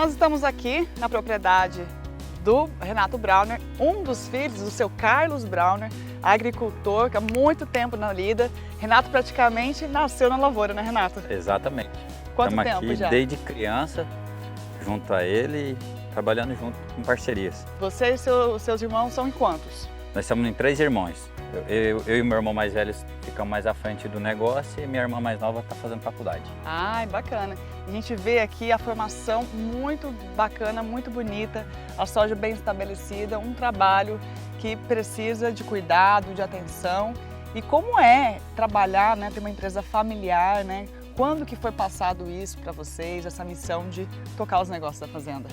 nós estamos aqui na propriedade do Renato Brauner, um dos filhos do seu Carlos Brauner, agricultor que há muito tempo na lida. Renato praticamente nasceu na lavoura, né, Renato? Exatamente. Quanto Estamos tempo aqui já? desde criança, junto a ele, trabalhando junto em parcerias. Você e seus irmãos são em quantos? Nós somos em 3 irmãos. Eu e meu irmão mais velho ficamos mais à frente do negócio e minha irmã mais nova está fazendo faculdade. Ai, bacana. A gente vê aqui a formação muito bacana, muito bonita, a soja bem estabelecida, um trabalho que precisa de cuidado, de atenção. E como é trabalhar, né, ter uma empresa familiar, né? Quando que foi passado isso para vocês, essa missão de tocar os negócios da fazenda?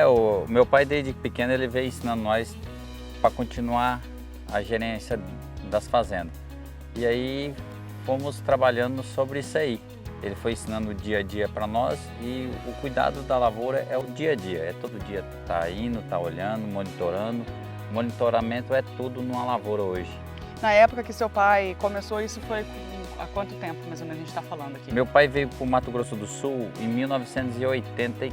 O meu pai desde pequeno ele veio ensinando nós para continuar a gerência das fazendas. E aí fomos trabalhando sobre isso aí. Ele foi ensinando o dia a dia para nós e o cuidado da lavoura é o dia a dia. É todo dia tá indo, tá olhando, monitorando. O monitoramento é tudo numa lavoura hoje. Na época que seu pai começou, isso foi há quanto tempo, mais ou menos, a gente está falando aqui? Meu pai veio para o Mato Grosso do Sul em 1980.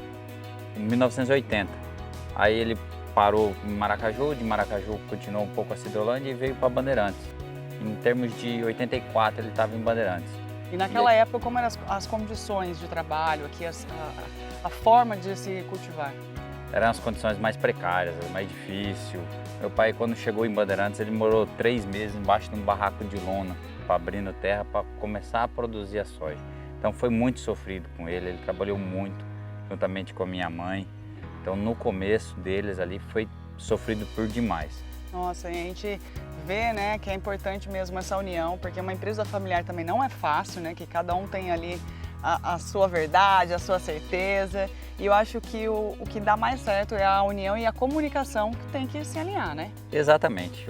Aí ele parou em Maracaju, de Maracaju continuou um pouco a Cidrolândia e veio para Bandeirantes. Em termos de 84 ele estava em Bandeirantes. E naquela época, como eram as condições de trabalho aqui, a forma de se cultivar? Eram as condições mais precárias, mais difícil. Meu pai, quando chegou em Bandeirantes, ele morou 3 meses embaixo de um barraco de lona, abrindo terra para começar a produzir a soja. Então foi muito sofrido com ele trabalhou muito, juntamente com a minha mãe. Então no começo deles ali foi sofrido por demais. Nossa, e a gente vê, né, que é importante mesmo essa união, porque uma empresa familiar também não é fácil, né, que cada um tem ali a sua verdade, a sua certeza. E eu acho que o que dá mais certo é a união e a comunicação que tem que se alinhar, né? Exatamente.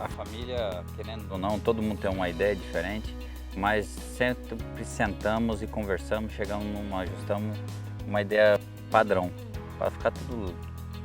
A família, querendo ou não, todo mundo tem uma ideia diferente, mas sempre sentamos e conversamos, ajustamos uma ideia padrão, para ficar tudo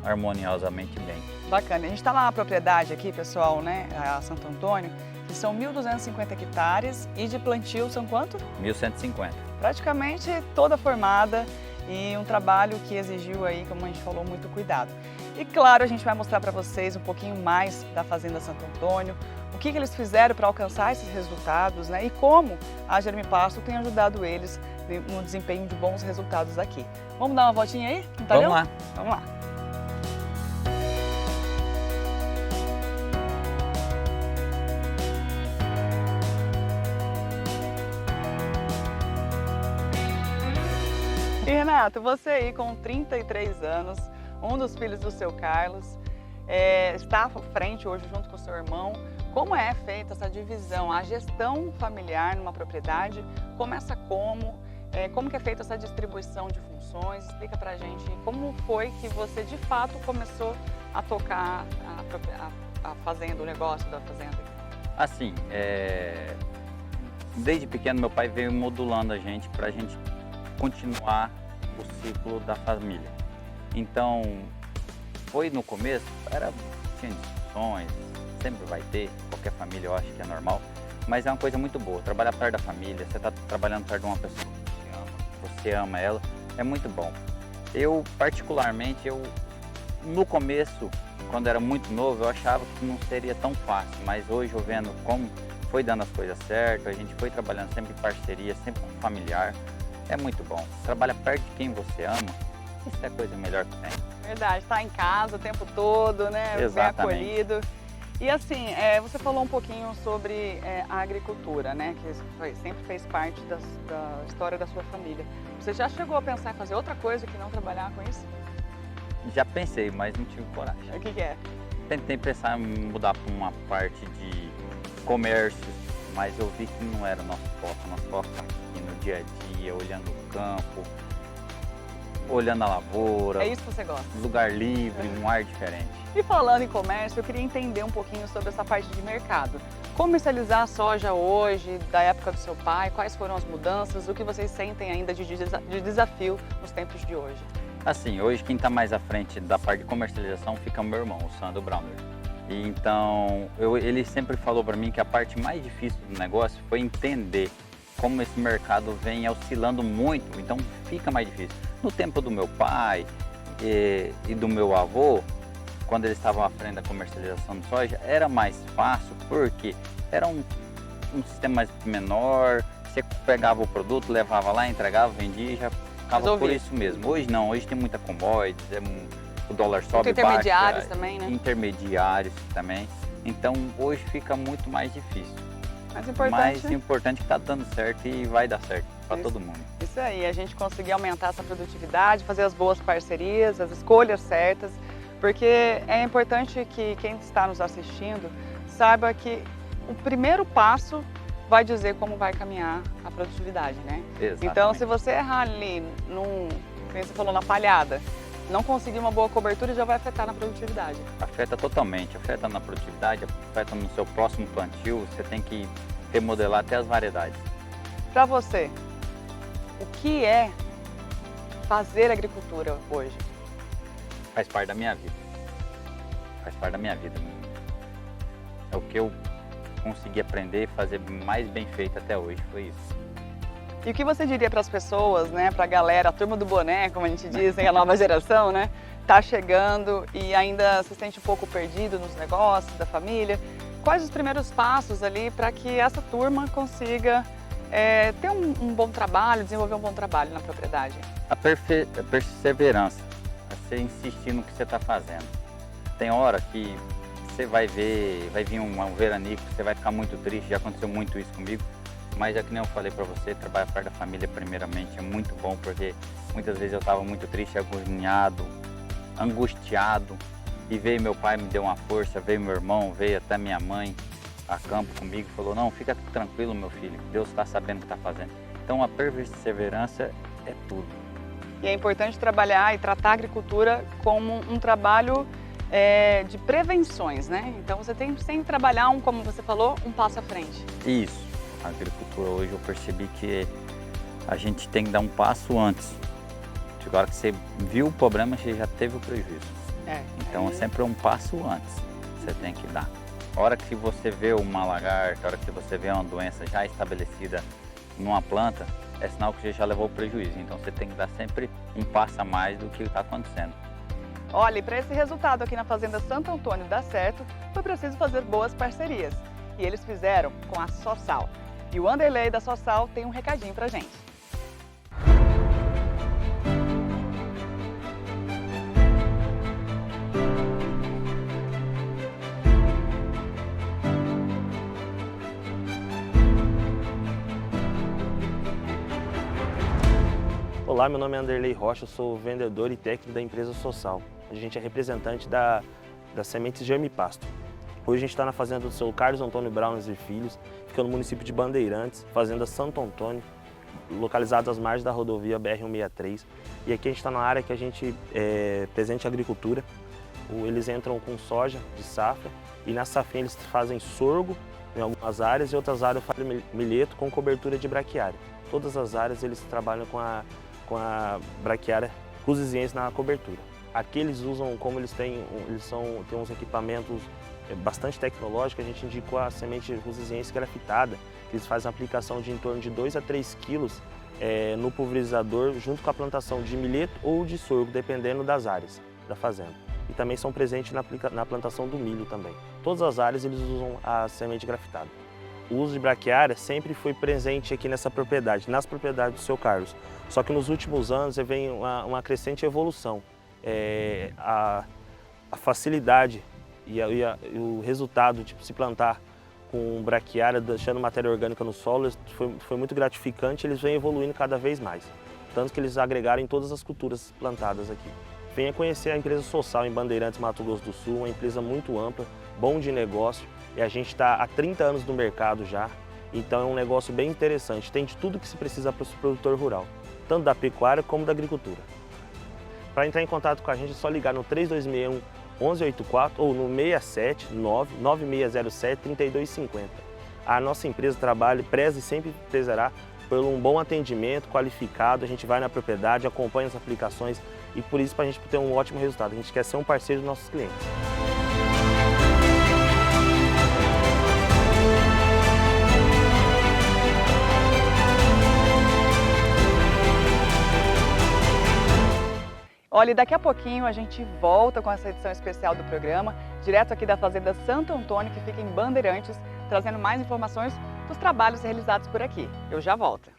harmoniosamente bem. Bacana. A gente está na propriedade aqui, pessoal, né, a Santo Antônio, que são 1.250 hectares e de plantio são quanto? 1.150. Praticamente toda formada e um trabalho que exigiu aí, como a gente falou, muito cuidado. E claro, a gente vai mostrar para vocês um pouquinho mais da Fazenda Santo Antônio, o que eles fizeram para alcançar esses resultados, né, e como a Germipasto tem ajudado eles no desempenho de bons resultados aqui. Vamos dar uma voltinha aí? Não tá Vamos vendo? lá. Vamos lá. E Renato, você aí com 33 anos, um dos filhos do seu Carlos, está à frente hoje junto com o seu irmão. Como é feita essa divisão, a gestão familiar numa propriedade? Começa como? Como que é feita essa distribuição de funções? Explica pra gente como foi que você de fato começou a tocar a fazenda, o negócio da fazenda. Assim, desde pequeno meu pai veio modulando a gente para a gente continuar o ciclo da família. Então, foi no começo, tinha discussões, sempre vai ter, qualquer família eu acho que é normal, mas é uma coisa muito boa, trabalhar perto da família, você está trabalhando perto de uma pessoa que você ama ela, é muito bom. Eu, particularmente, no começo, quando era muito novo, eu achava que não seria tão fácil, mas hoje eu vendo como foi dando as coisas certas, a gente foi trabalhando sempre em parceria, sempre com familiar, é muito bom. Trabalha perto de quem você ama, isso é a coisa melhor que tem. Verdade, estar em casa o tempo todo, né? Exatamente. Bem acolhido. E assim, você falou um pouquinho sobre a agricultura, né? Que sempre fez parte da história da sua família. Você já chegou a pensar em fazer outra coisa que não trabalhar com isso? Já pensei, mas não tive coragem. O que é? Tentei pensar em mudar para uma parte de comércio, mas eu vi que não era o nosso foco tá aqui no dia a dia, olhando o campo, olhando a lavoura. É isso que você gosta? Lugar livre, um ar diferente. E falando em comércio, eu queria entender um pouquinho sobre essa parte de mercado. Comercializar a soja hoje, da época do seu pai, quais foram as mudanças, o que vocês sentem ainda de desafio nos tempos de hoje? Assim, hoje quem está mais à frente da parte de comercialização fica o meu irmão, o Sandro Brauner. E então, ele sempre falou para mim que a parte mais difícil do negócio foi entender como esse mercado vem oscilando muito, então fica mais difícil. No tempo do meu pai, e do meu avô, quando eles estavam à frente da comercialização de soja, era mais fácil porque era um sistema mais menor, você pegava o produto, levava lá, entregava, vendia e já ficava por isso mesmo. Hoje não, hoje tem muita commodities, o dólar sobe, intermediários baixa, também, né? Intermediários também. Então hoje fica muito mais difícil. Mais importante que está dando certo e vai dar certo para todo mundo. Isso aí, a gente conseguir aumentar essa produtividade, fazer as boas parcerias, as escolhas certas, porque é importante que quem está nos assistindo saiba que o primeiro passo vai dizer como vai caminhar a produtividade, né? Exatamente. Então, se você errar ali, como você falou, na palhada, não conseguir uma boa cobertura, já vai afetar na produtividade. Afeta totalmente, afeta na produtividade, afeta no seu próximo plantio, você tem que remodelar até as variedades. Para você, o que é fazer agricultura hoje? Faz parte da minha vida. Faz parte da minha vida. É o que eu consegui aprender e fazer mais bem feito até hoje, foi isso. E o que você diria para as pessoas, né, para a galera, a turma do boné, como a gente diz, a nova geração, né, tá chegando e ainda se sente um pouco perdido nos negócios da família? Quais os primeiros passos ali para que essa turma consiga ter um bom trabalho, desenvolver um bom trabalho na propriedade? A perseverança, você insistir no que você está fazendo. Tem hora que você vai vir um veranico, você vai ficar muito triste, já aconteceu muito isso comigo. Mas é que nem eu falei para você, trabalhar perto da família primeiramente é muito bom, porque muitas vezes eu estava muito triste, agoniado, angustiado, e veio meu pai, me deu uma força, veio meu irmão, veio até minha mãe a campo comigo e falou: não, fica tranquilo, meu filho, Deus está sabendo o que está fazendo. Então a perseverança é tudo. E é importante trabalhar e tratar a agricultura como um trabalho de prevenções, né? Então você tem que sempre trabalhar, como você falou, um passo à frente. Isso. A agricultura hoje eu percebi que a gente tem que dar um passo antes. Agora que você viu o problema, você já teve o prejuízo. Então é sempre um passo antes que você tem que dar. A hora que você vê uma lagarta, a hora que você vê uma doença já estabelecida numa planta, é sinal que você já levou o prejuízo. Então você tem que dar sempre um passo a mais do que está acontecendo. Olha, e para esse resultado aqui na Fazenda Santo Antônio dar certo, foi preciso fazer boas parcerias. E eles fizeram com a Sossal. E o Anderley da Sossal tem um recadinho pra gente. Olá, meu nome é Anderley Rocha, eu sou vendedor e técnico da empresa Sossal. A gente é representante da Sementes Germipasto. Hoje a gente está na fazenda do seu Carlos Antônio Braunes e Filhos, fica no município de Bandeirantes, fazenda Santo Antônio, localizado às margens da rodovia BR-163. E aqui a gente está na área que a gente presente agricultura. Eles entram com soja de safra e na safrinha eles fazem sorgo em algumas áreas e outras áreas fazem milheto com cobertura de braquiária. Todas as áreas eles trabalham com a braquiária rusiziense na cobertura. Aqui eles usam, como eles têm uns equipamentos bastante tecnológicos, a gente indicou a semente rusiziense grafitada, que eles fazem a aplicação de em torno de 2 a 3 quilos no pulverizador, junto com a plantação de milheto ou de sorgo, dependendo das áreas da fazenda. E também são presentes na plantação do milho também. Todas as áreas eles usam a semente grafitada. O uso de braquiária sempre foi presente aqui nessa propriedade, nas propriedades do seu Carlos. Só que nos últimos anos vem uma crescente evolução. A facilidade e o resultado de se plantar com braquiária, deixando matéria orgânica no solo, foi muito gratificante. Eles vêm evoluindo cada vez mais, tanto que eles agregaram em todas as culturas plantadas aqui. Venha conhecer a empresa Sossal em Bandeirantes, Mato Grosso do Sul, uma empresa muito ampla, bom de negócio, e a gente está há 30 anos no mercado já, então é um negócio bem interessante, tem de tudo que se precisa para o produtor rural, tanto da pecuária como da agricultura. Para entrar em contato com a gente é só ligar no 3261-1184 ou no 679-9607-3250. A nossa empresa preza e sempre prezará por um bom atendimento qualificado, a gente vai na propriedade, acompanha as aplicações e por isso para a gente ter um ótimo resultado. A gente quer ser um parceiro dos nossos clientes. Olha, e daqui a pouquinho a gente volta com essa edição especial do programa, direto aqui da Fazenda Santo Antônio, que fica em Bandeirantes, trazendo mais informações dos trabalhos realizados por aqui. Eu já volto.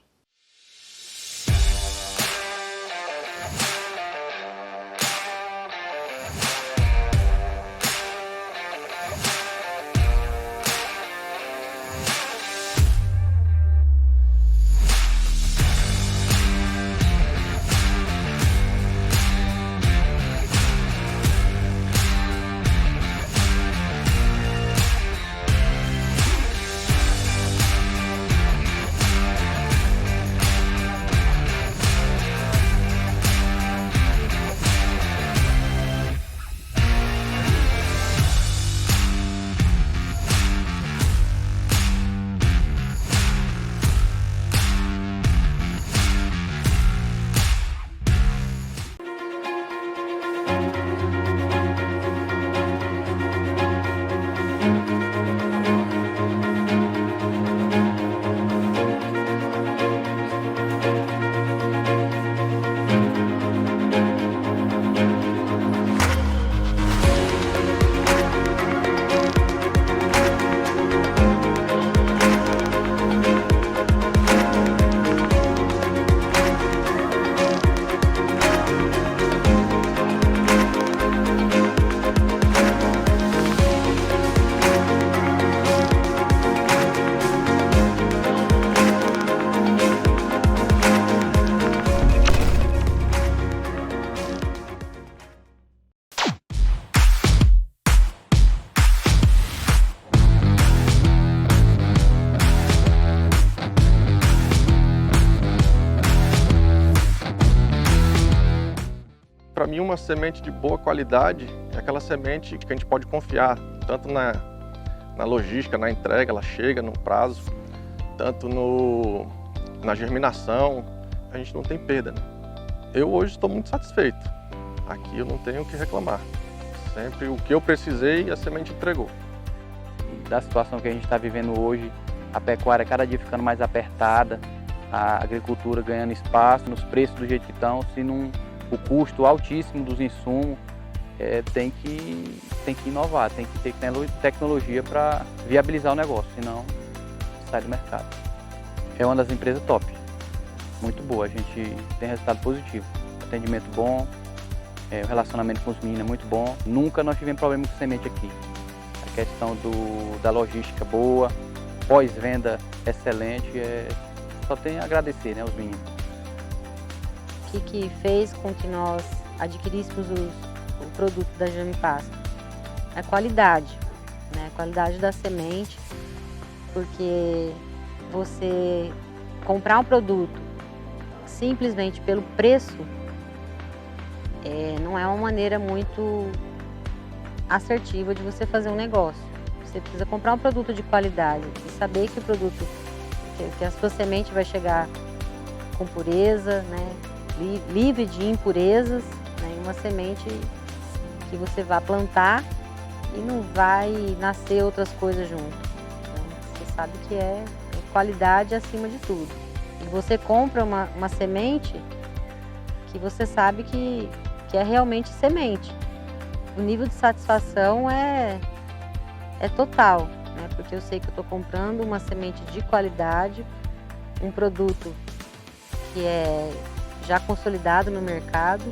Para mim, uma semente de boa qualidade é aquela semente que a gente pode confiar, tanto na logística, na entrega, ela chega no prazo, tanto na germinação, a gente não tem perda, né? Eu hoje estou muito satisfeito. Aqui eu não tenho o que reclamar. Sempre o que eu precisei, a semente entregou. Da situação que a gente está vivendo hoje, a pecuária cada dia ficando mais apertada, a agricultura ganhando espaço, nos preços do jeito que estão, se não o custo altíssimo dos insumos, tem que inovar, tem que ter tecnologia para viabilizar o negócio, senão sai do mercado. É uma das empresas top, muito boa, a gente tem resultado positivo, atendimento bom, o relacionamento com os meninos é muito bom, nunca nós tivemos problema com semente aqui. A questão da logística boa, pós-venda excelente, só tem a agradecer, né, os meninos. O que fez com que nós adquiríssemos o produto da Germipasto? A qualidade, né? A qualidade da semente, porque você comprar um produto simplesmente pelo preço não é uma maneira muito assertiva de você fazer um negócio. Você precisa comprar um produto de qualidade e saber que o produto, que a sua semente vai chegar com pureza, né? Livre de impurezas, né? Uma semente que você vai plantar e não vai nascer outras coisas junto. Então, você sabe que é qualidade acima de tudo. E você compra uma semente que você sabe que é realmente semente. O nível de satisfação é total, né? Porque eu sei que eu estou comprando uma semente de qualidade, um produto que é já consolidado no mercado,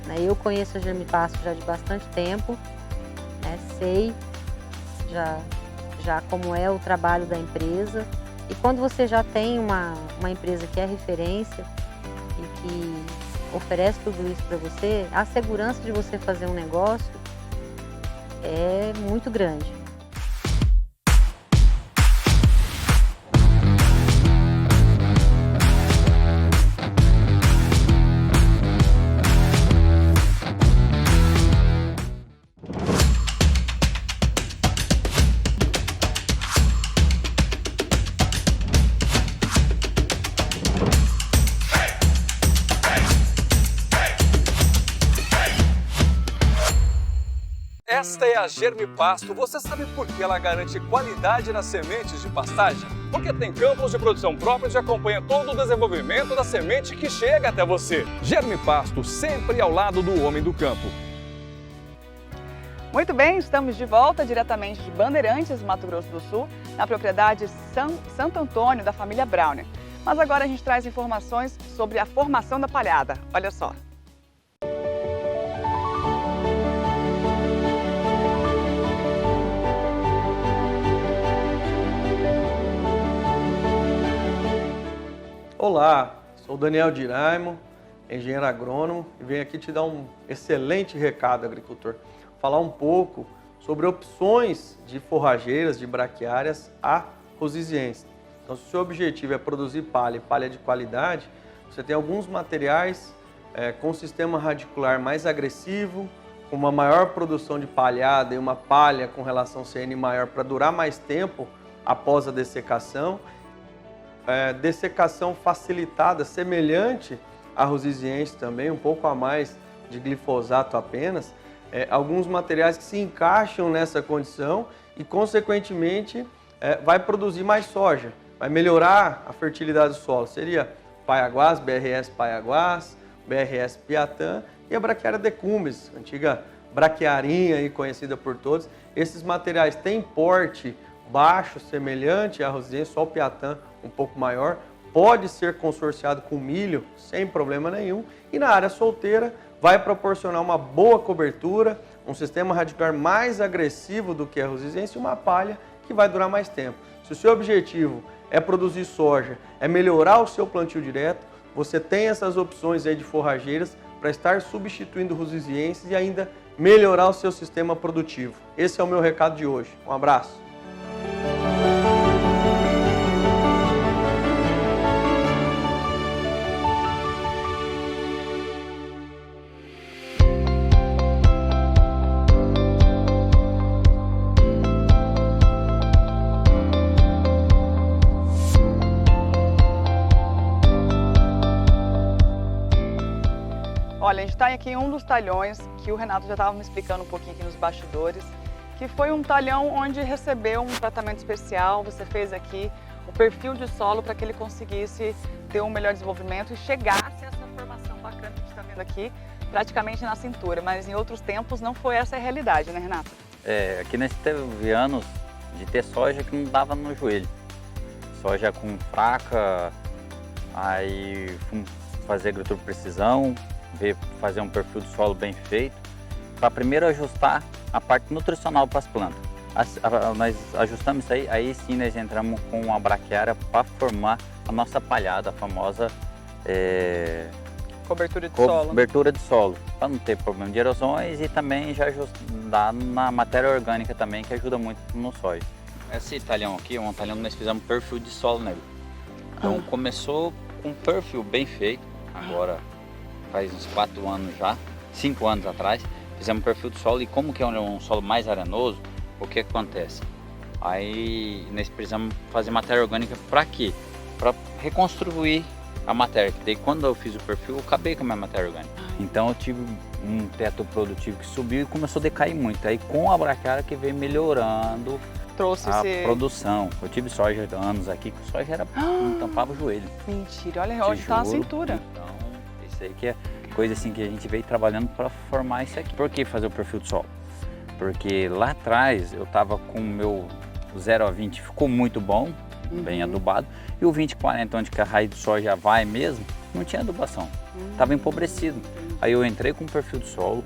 né? Eu conheço a Germipasto já de bastante tempo, né? Sei já como é o trabalho da empresa. E quando você já tem uma empresa que é referência e que oferece tudo isso para você, a segurança de você fazer um negócio é muito grande. Esta é a Germipasto. Você sabe por que ela garante qualidade nas sementes de pastagem? Porque tem campos de produção próprios e acompanha todo o desenvolvimento da semente que chega até você. Germipasto, sempre ao lado do homem do campo. Muito bem, estamos de volta diretamente de Bandeirantes, Mato Grosso do Sul, na propriedade Santo Antônio da família Browner. Mas agora a gente traz informações sobre a formação da palhada. Olha só. Olá, sou o Daniel Diraimo, engenheiro agrônomo, e venho aqui te dar um excelente recado, agricultor. Falar um pouco sobre opções de forrageiras, de braquiárias arrosizienses. Então, se o seu objetivo é produzir palha e palha de qualidade, você tem alguns materiais com sistema radicular mais agressivo, com uma maior produção de palhada e uma palha com relação CN maior para durar mais tempo após a dessecação. Dessecação facilitada, semelhante à arrosiziense também, um pouco a mais de glifosato apenas. Alguns materiais que se encaixam nessa condição e, consequentemente, vai produzir mais soja, vai melhorar a fertilidade do solo. Seria Paiaguás, BRS Paiaguás, BRS Piatã e a braquiária decumbens, antiga braquiarinha aí conhecida por todos. Esses materiais têm porte baixo, semelhante à arrosiziense, só o Piatã um pouco maior, pode ser consorciado com milho sem problema nenhum e na área solteira vai proporcionar uma boa cobertura, um sistema radicular mais agressivo do que a arrosiziense e uma palha que vai durar mais tempo. Se o seu objetivo é produzir soja, é melhorar o seu plantio direto, você tem essas opções aí de forrageiras para estar substituindo arrosizienses e ainda melhorar o seu sistema produtivo. Esse é o meu recado de hoje. Um abraço. Olha, a gente está aqui em um dos talhões que o Renato já estava me explicando um pouquinho aqui nos bastidores, que foi um talhão onde recebeu um tratamento especial. Você fez aqui o perfil de solo para que ele conseguisse ter um melhor desenvolvimento e chegasse a essa formação bacana que a gente está vendo aqui, praticamente na cintura. Mas em outros tempos não foi essa a realidade, né, Renato? Aqui nós teve anos de ter soja que não dava no joelho. Soja com fraca, aí fomos fazer agricultura precisão, fazer um perfil de solo bem feito, para primeiro ajustar a parte nutricional para as plantas. Nós ajustamos isso aí sim nós entramos com a braquiária para formar a nossa palhada, a famosa cobertura de solo. Cobertura de solo, para não ter problema de erosões e também já ajustar na matéria orgânica também, que ajuda muito no soja. Esse talhão aqui é um talhão que nós fizemos perfil de solo nele. Então começou com um perfil bem feito, agora faz uns 4 anos já, 5 anos atrás, fizemos um perfil de solo e como que é um solo mais arenoso, o que acontece? Aí nós precisamos fazer matéria orgânica para quê? Para reconstruir a matéria, que daí quando eu fiz o perfil eu acabei com a minha matéria orgânica. Então eu tive um teto produtivo que subiu e começou a decair muito. Aí com a braquiária que veio melhorando a produção. Eu tive soja há anos aqui, que soja era não tampava o joelho. Mentira, olha onde está a cintura. Então, isso aí que é coisa assim que a gente veio trabalhando para formar isso aqui. Por que fazer o perfil de solo? Porque lá atrás eu estava com o meu 0 a 20, ficou muito bom, bem adubado, e o 20-40, onde que a raiz do soja vai mesmo, não tinha adubação, estava empobrecido. Aí eu entrei com o perfil de solo,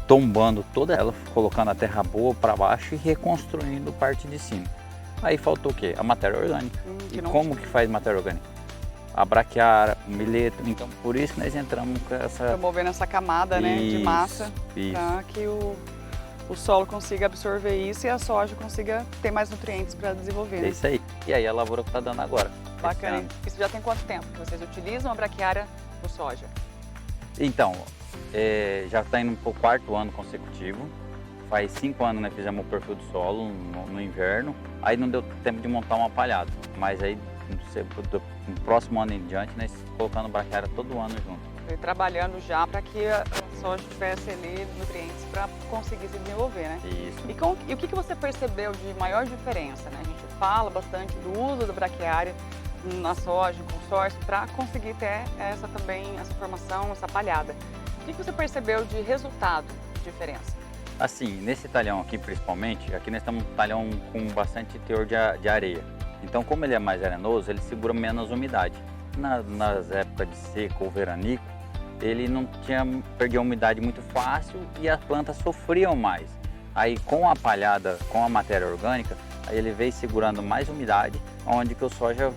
tombando toda ela, colocando a terra boa para baixo e reconstruindo parte de cima. Aí faltou o quê? A matéria orgânica. E como que faz matéria orgânica? A braquiária, o milheto. Então por isso que nós entramos com essa... Promovendo essa camada, né, de massa, para que o solo consiga absorver isso e a soja consiga ter mais nutrientes para desenvolver. Né? É isso aí. E aí a lavoura que está dando agora. Bacana. Isso já tem quanto tempo que vocês utilizam a braquiária no soja? Então, já está indo para o 4º ano consecutivo. Faz 5 anos nós fizemos o perfil do solo no inverno. Aí não deu tempo de montar uma palhada. Mas aí, no próximo ano em diante, nós colocando braquiária todo ano junto. trabalhando já para que a soja tivesse ali nutrientes para conseguir se desenvolver, né? Isso. E o que você percebeu de maior diferença, né? A gente fala bastante do uso da braquiária na soja, em consórcio, para conseguir ter essa formação, essa palhada. O que você percebeu de resultado, de diferença? Assim, nesse talhão aqui principalmente, aqui nós estamos um talhão com bastante teor de areia. Então, como ele é mais arenoso, ele segura menos umidade. Nas épocas de seca ou veranico, ele não perdia a umidade muito fácil e as plantas sofriam mais. Aí com a palhada, com a matéria orgânica, aí ele veio segurando mais umidade, onde que o soja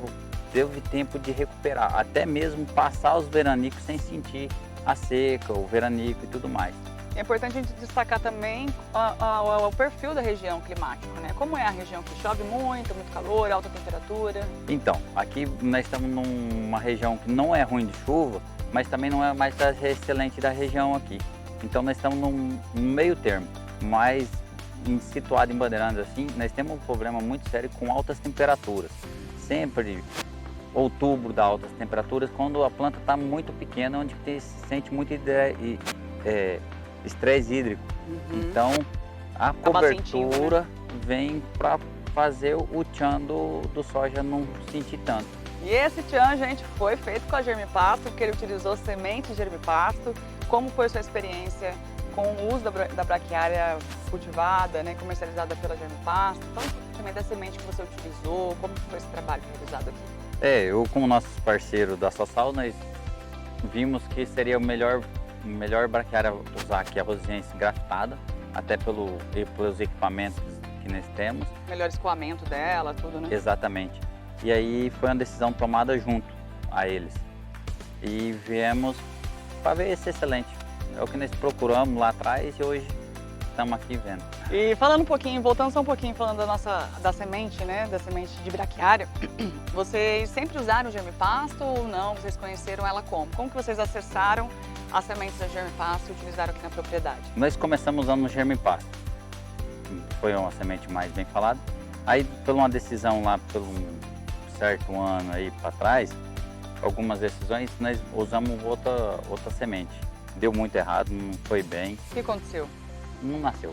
teve tempo de recuperar, até mesmo passar os veranicos sem sentir a seca, o veranico e tudo mais. É importante a gente destacar também o perfil da região climática, né? Como é a região que chove muito calor, alta temperatura? Então, aqui nós estamos numa região que não é ruim de chuva, mas também não é mais excelente da região aqui. Então nós estamos num meio termo, mas situado em Bandeirantes assim, nós temos um problema muito sério com altas temperaturas. Sempre outubro dá altas temperaturas, quando a planta está muito pequena, onde se sente muito estresse hídrico. Então a cobertura vem para fazer o tchan do soja não sentir tanto. E esse tchan, gente, foi feito com a Germipasto, porque ele utilizou semente de Germipasto. Como foi a sua experiência com o uso da braquiária cultivada, né, comercializada pela Germipasto? Fala um pouquinho também da semente que você utilizou, como foi esse trabalho realizado aqui? Eu com o nosso parceiro da Sosal, nós vimos que seria o melhor braquiária usar aqui a rosiense graftada, até pelos equipamentos que nós temos. Melhor escoamento dela, tudo, né? Exatamente. E aí foi uma decisão tomada junto a eles. E viemos para ver esse excelente. É o que nós procuramos lá atrás e hoje estamos aqui vendo. E voltando só um pouquinho, falando da semente, né? Da semente de braquiária, vocês sempre usaram o Germipasto ou não? Vocês conheceram ela como? Como que vocês acessaram as sementes da Germipasto e utilizaram aqui na propriedade? Nós começamos usando o Germipasto. Foi uma semente mais bem falada. Aí, por uma decisão lá, por um certo ano aí para trás, algumas decisões, nós usamos outra semente. Deu muito errado, não foi bem. O que aconteceu? Não nasceu.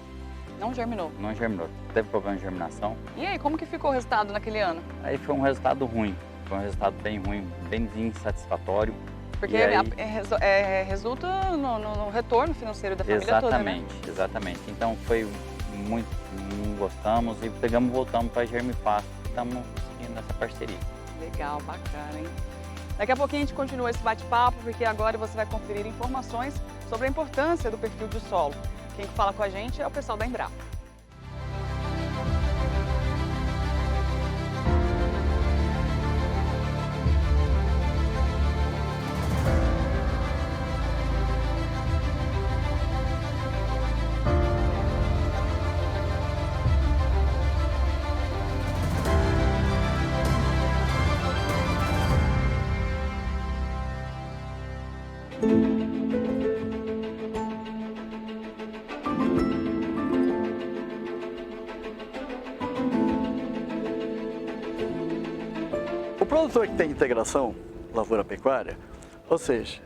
Não germinou? Não germinou. Teve problema de germinação. E aí, como que ficou o resultado naquele ano? Aí foi um resultado ruim. Foi um resultado bem ruim, bem insatisfatório. Porque resulta no retorno financeiro da família toda, né? Exatamente. Então foi muito, não gostamos e voltamos para a Germipasto. Estamos seguindo essa parceria. Legal, bacana, hein? Daqui a pouquinho a gente continua esse bate-papo, porque agora você vai conferir informações sobre a importância do perfil de solo. Quem fala com a gente é o pessoal da Embrapa. O produtor que tem integração lavoura-pecuária, ou seja,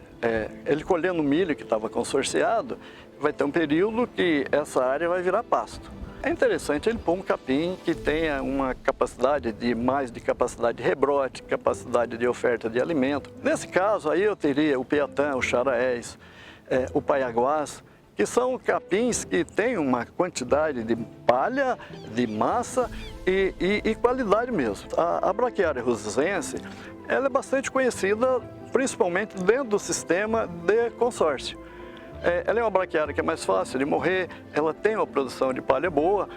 ele colhendo milho que estava consorciado, vai ter um período que essa área vai virar pasto. É interessante ele pôr um capim que tenha uma capacidade de capacidade de rebrote, capacidade de oferta de alimento. Nesse caso, aí eu teria o piatã, o charaés, o paiaguás, que são capins que têm uma quantidade de palha, de massa e qualidade mesmo. A braquiária rusizense, ela é bastante conhecida, principalmente dentro do sistema de consórcio. Ela é uma braquiária que é mais fácil de morrer, ela tem uma produção de palha boa.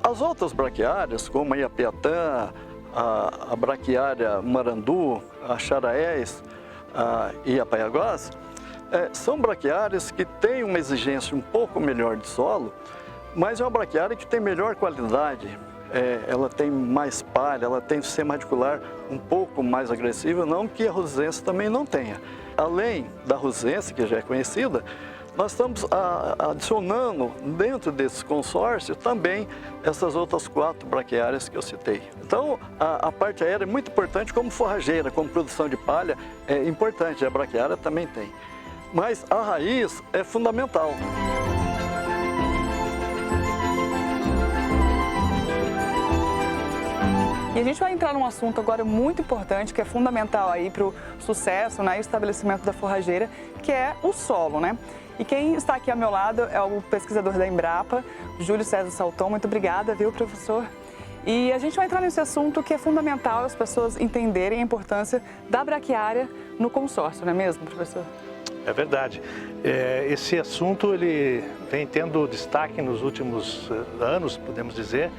As outras braquiárias, como a piatã, a braquiária marandu, a charaés e a paiaguás, são braquiárias que têm uma exigência um pouco melhor de solo, mas é uma braquiária que tem melhor qualidade. Ela tem mais palha, ela tem sistema radicular um pouco mais agressivo, não que a rusizense também não tenha. Além da rusizense, que já é conhecida, nós estamos adicionando dentro desse consórcio também essas outras 4 braquiárias que eu citei. Então, a parte aérea é muito importante como forrageira, como produção de palha, é importante, a braquiária também tem. Mas a raiz é fundamental. E a gente vai entrar num assunto agora muito importante, que é fundamental aí para o sucesso, né, e o estabelecimento da forrageira, que é o solo, né? E quem está aqui ao meu lado é o pesquisador da Embrapa, Júlio César Salton. Muito obrigada, viu, professor? E a gente vai entrar nesse assunto que é fundamental as pessoas entenderem a importância da braquiária no consórcio, não é mesmo, professor? É verdade. Esse assunto ele vem tendo destaque nos últimos anos, podemos dizer,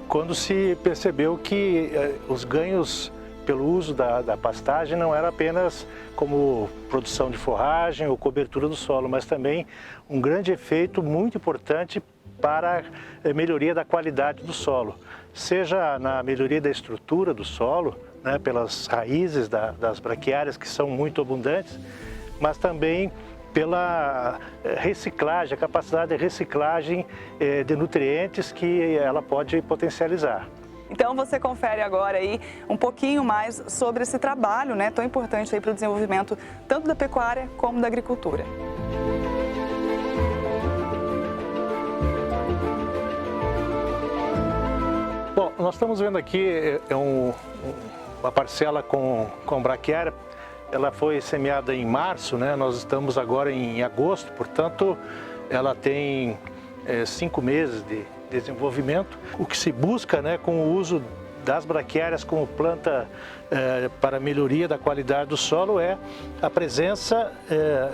quando se percebeu que os ganhos pelo uso da pastagem não era apenas como produção de forragem ou cobertura do solo, mas também um grande efeito muito importante para a melhoria da qualidade do solo, seja na melhoria da estrutura do solo, né, pelas raízes das braquiárias que são muito abundantes, mas também pela reciclagem, a capacidade de reciclagem de nutrientes que ela pode potencializar. Então você confere agora aí um pouquinho mais sobre esse trabalho, né, tão importante aí para o desenvolvimento tanto da pecuária como da agricultura. Bom, nós estamos vendo aqui uma parcela com braquiária. Ela foi semeada em março, né? Nós estamos agora em agosto, portanto, ela tem 5 meses de desenvolvimento. O que se busca, né, com o uso das braquiárias como planta para melhoria da qualidade do solo é a presença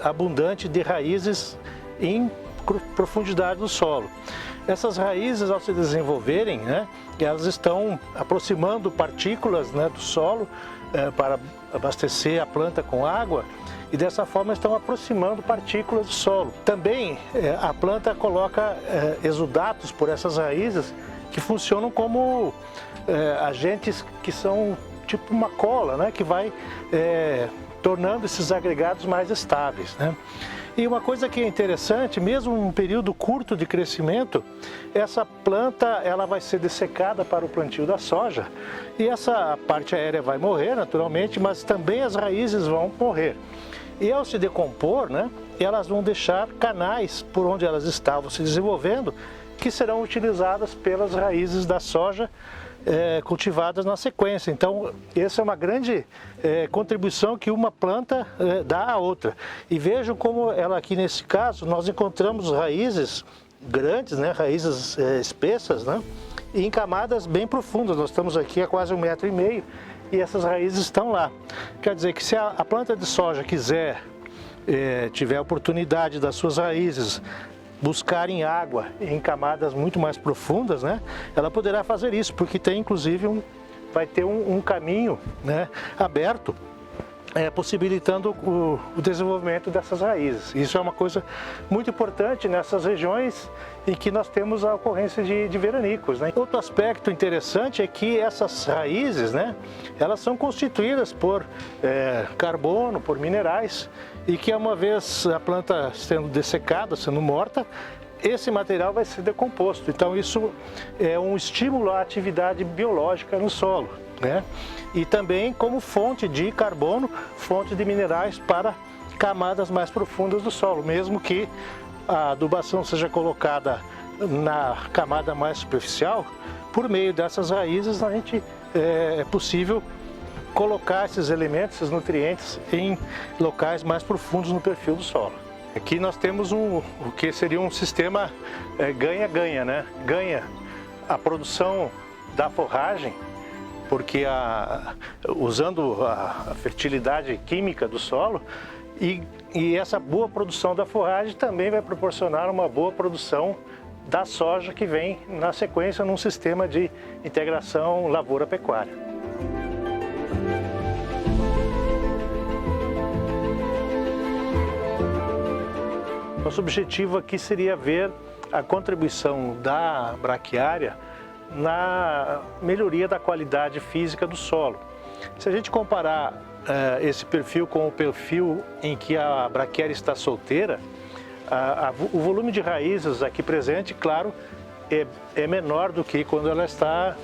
abundante de raízes em profundidade do solo. Essas raízes, ao se desenvolverem, né, elas estão aproximando partículas, né, do solo para abastecer a planta com água e dessa forma estão aproximando partículas do solo. Também a planta coloca exudatos por essas raízes que funcionam como agentes que são tipo uma cola, né, que vai tornando esses agregados mais estáveis, né? E uma coisa que é interessante, mesmo em um período curto de crescimento, essa planta ela vai ser dessecada para o plantio da soja e essa parte aérea vai morrer naturalmente, mas também as raízes vão morrer. E ao se decompor, né, elas vão deixar canais por onde elas estavam se desenvolvendo, que serão utilizadas pelas raízes da soja cultivadas na sequência. Então, essa é uma grande contribuição que uma planta dá à outra. E vejam como ela aqui nesse caso, nós encontramos raízes grandes, né, raízes espessas, né, e em camadas bem profundas. Nós estamos aqui a quase 1,5 metro e essas raízes estão lá. Quer dizer que se a planta de soja quiser, tiver a oportunidade das suas raízes buscarem água em camadas muito mais profundas, né, ela poderá fazer isso, porque tem inclusive vai ter um caminho, né, aberto, possibilitando o desenvolvimento dessas raízes. Isso é uma coisa muito importante nessas regiões em que nós temos a ocorrência de veranicos, né? Outro aspecto interessante é que essas raízes, né, elas são constituídas por carbono, por minerais, e que uma vez a planta sendo dessecada, sendo morta, esse material vai ser decomposto. Então isso é um estímulo à atividade biológica no solo, né? E também como fonte de carbono, fonte de minerais para camadas mais profundas do solo, mesmo que a adubação seja colocada na camada mais superficial, por meio dessas raízes a gente é possível colocar esses elementos, esses nutrientes em locais mais profundos no perfil do solo. Aqui nós temos o que seria um sistema ganha-ganha, né? Ganha a produção da forragem, porque usando a fertilidade química do solo, e essa boa produção da forragem também vai proporcionar uma boa produção da soja que vem na sequência num sistema de integração lavoura-pecuária. Nosso objetivo aqui seria ver a contribuição da braquiária na melhoria da qualidade física do solo. Se a gente comparar esse perfil com o perfil em que a braquiária está solteira, O volume de raízes aqui presente, claro, é menor do que quando ela está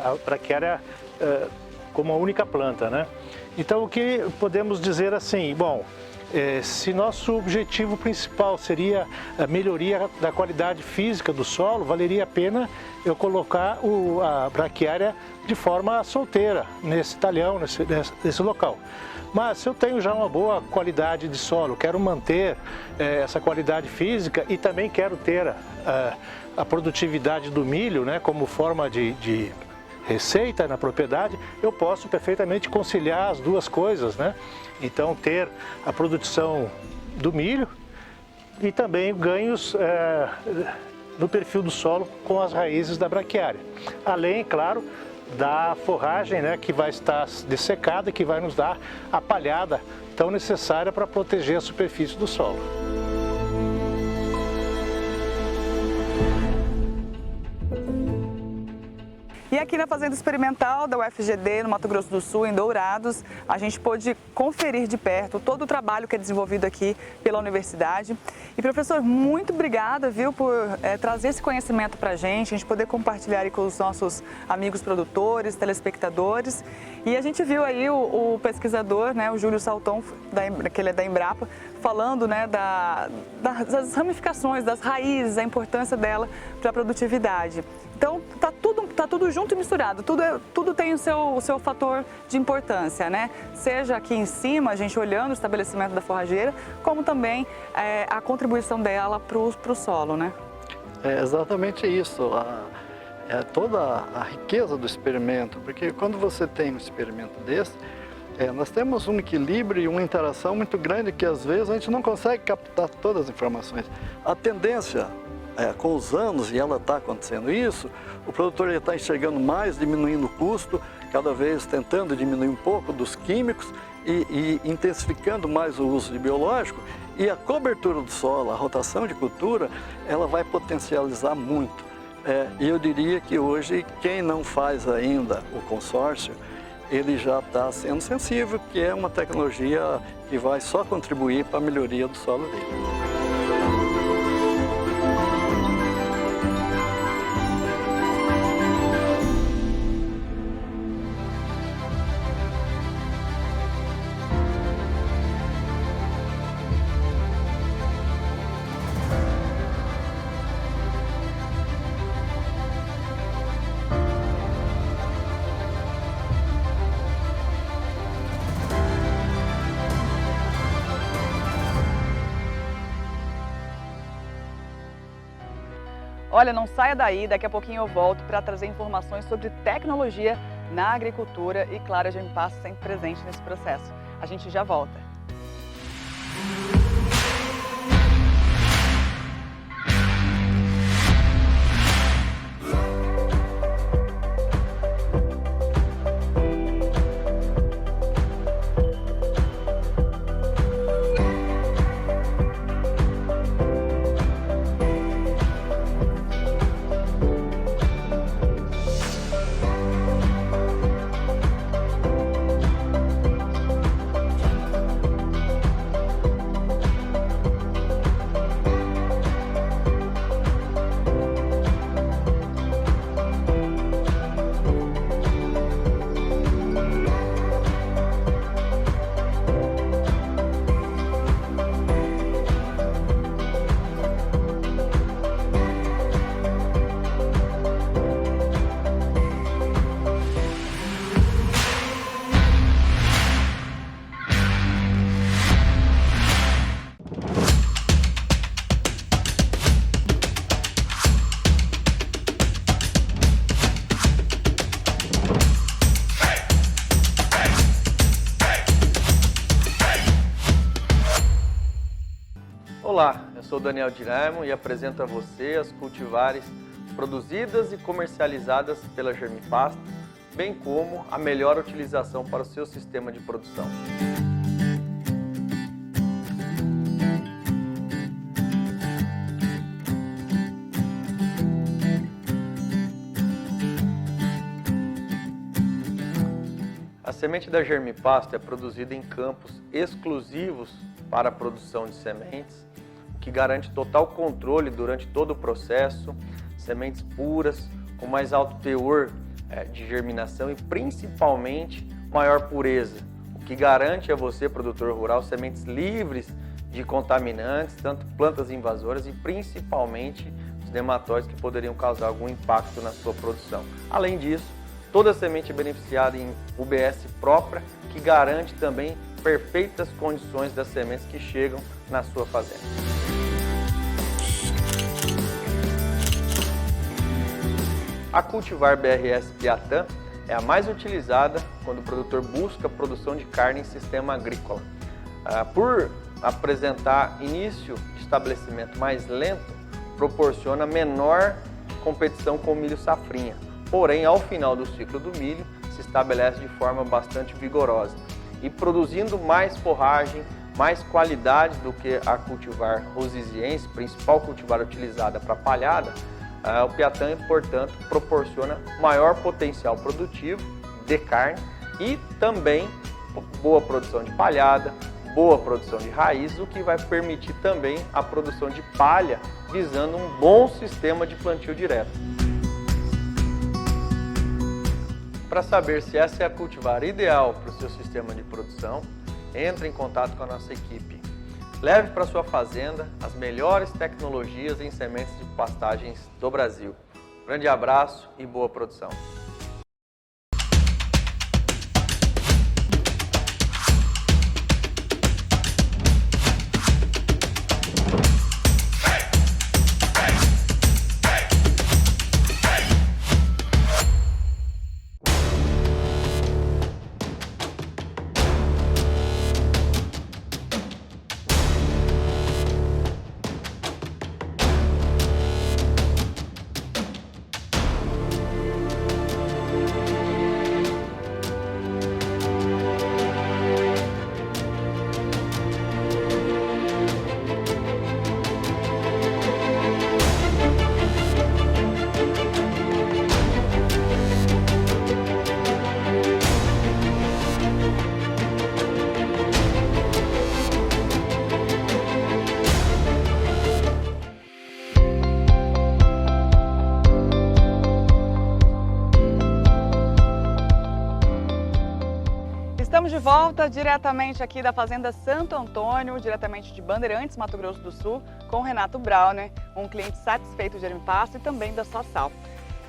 a braquiária como a única planta, né? Então, o que podemos dizer assim, bom, se nosso objetivo principal seria a melhoria da qualidade física do solo, valeria a pena eu colocar a braquiária de forma solteira, nesse talhão, nesse local. Mas se eu tenho já uma boa qualidade de solo, quero manter essa qualidade física e também quero ter a produtividade do milho, né, como forma de receita na propriedade, eu posso perfeitamente conciliar as duas coisas, né? Então, ter a produção do milho e também ganhos no perfil do solo com as raízes da braquiária. Além, claro, da forragem, né, que vai estar dessecada e que vai nos dar a palhada tão necessária para proteger a superfície do solo. E aqui na Fazenda Experimental da UFGD, no Mato Grosso do Sul, em Dourados, a gente pôde conferir de perto todo o trabalho que é desenvolvido aqui pela universidade. E, professor, muito obrigada, viu, por trazer esse conhecimento para a gente poder compartilhar aí com os nossos amigos produtores, telespectadores. E a gente viu aí o pesquisador, né, o Júlio Salton, que ele é da Embrapa, falando, né, das ramificações, das raízes, a importância dela para a produtividade. Então, tá tudo junto e misturado, tudo tem o seu fator de importância, né? Seja aqui em cima, a gente olhando o estabelecimento da forrageira, como também a contribuição dela para o solo, né? É exatamente isso, toda a riqueza do experimento, porque quando você tem um experimento desse, nós temos um equilíbrio e uma interação muito grande que às vezes a gente não consegue captar todas as informações. A tendência com os anos, e ela está acontecendo isso, o produtor está enxergando mais, diminuindo o custo, cada vez tentando diminuir um pouco dos químicos e intensificando mais o uso de biológico, e a cobertura do solo, a rotação de cultura, ela vai potencializar muito. E eu diria que hoje, quem não faz ainda o consórcio, ele já está sendo sensível, que é uma tecnologia que vai só contribuir para a melhoria do solo dele. Olha, não saia daí, daqui a pouquinho eu volto para trazer informações sobre tecnologia na agricultura e, claro, a gente passa sempre presente nesse processo. A gente já volta. Olá, eu sou Daniel Diraimon e apresento a você as cultivares produzidas e comercializadas pela Germipasto, bem como a melhor utilização para o seu sistema de produção. A semente da Germipasto é produzida em campos exclusivos para a produção de sementes. O que garante total controle durante todo o processo, sementes puras, com mais alto teor de germinação e principalmente maior pureza, o que garante a você, produtor rural, sementes livres de contaminantes, tanto plantas invasoras e principalmente os nematóides que poderiam causar algum impacto na sua produção. Além disso, toda semente é beneficiada em UBS própria, que garante também perfeitas condições das sementes que chegam na sua fazenda. A cultivar BRS Piatã é a mais utilizada quando o produtor busca a produção de carne em sistema agrícola. Por apresentar início de estabelecimento mais lento, proporciona menor competição com o milho safrinha. Porém, ao final do ciclo do milho, se estabelece de forma bastante vigorosa. E produzindo mais forragem, mais qualidade do que a cultivar rosiziense, principal cultivar utilizada para palhada, o Piatã, portanto, proporciona maior potencial produtivo de carne e também boa produção de palhada, boa produção de raiz, o que vai permitir também a produção de palha, visando um bom sistema de plantio direto. Para saber se essa é a cultivar ideal para o seu sistema de produção, entre em contato com a nossa equipe. Leve para sua fazenda as melhores tecnologias em sementes de pastagens do Brasil. Grande abraço e boa produção! Estamos de volta diretamente aqui da Fazenda Santo Antônio, diretamente de Bandeirantes, Mato Grosso do Sul, com o Renato Brauner, um cliente satisfeito de Jeremy Pasto e também da Sossal.